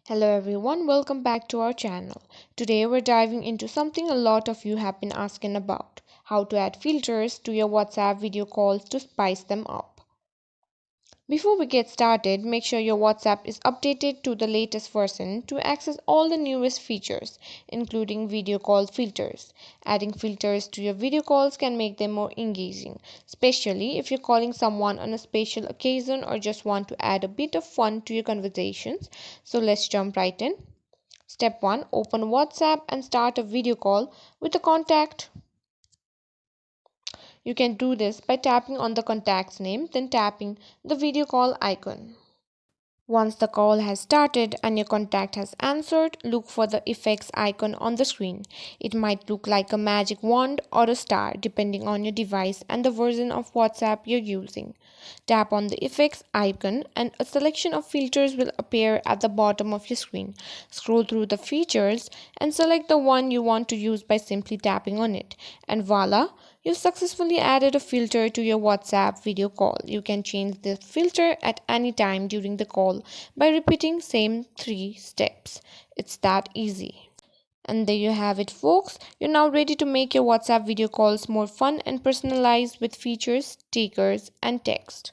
Hello everyone, welcome back to our channel. Today we're diving into something a lot of you have been asking about, how to add filters to your WhatsApp video calls to spice them up. Before we get started, make sure your WhatsApp is updated to the latest version to access all the newest features, including video call filters. Adding filters to your video calls can make them more engaging, especially if you're calling someone on a special occasion or just want to add a bit of fun to your conversations. So let's jump right in. Step 1. Open WhatsApp and start a video call with a contact. You can do this by tapping on the contact's name, then tapping the video call icon. Once the call has started and your contact has answered, look for the effects icon on the screen. It might look like a magic wand or a star depending on your device and the version of WhatsApp you're using. Tap on the effects icon and a selection of filters will appear at the bottom of your screen. Scroll through the features and select the one you want to use by simply tapping on it. And voila! You've successfully added a filter to your WhatsApp video call. You can change the filter at any time during the call by repeating same 3 steps. It's that easy. And there you have it folks. You're now ready to make your WhatsApp video calls more fun and personalized with features, stickers and text.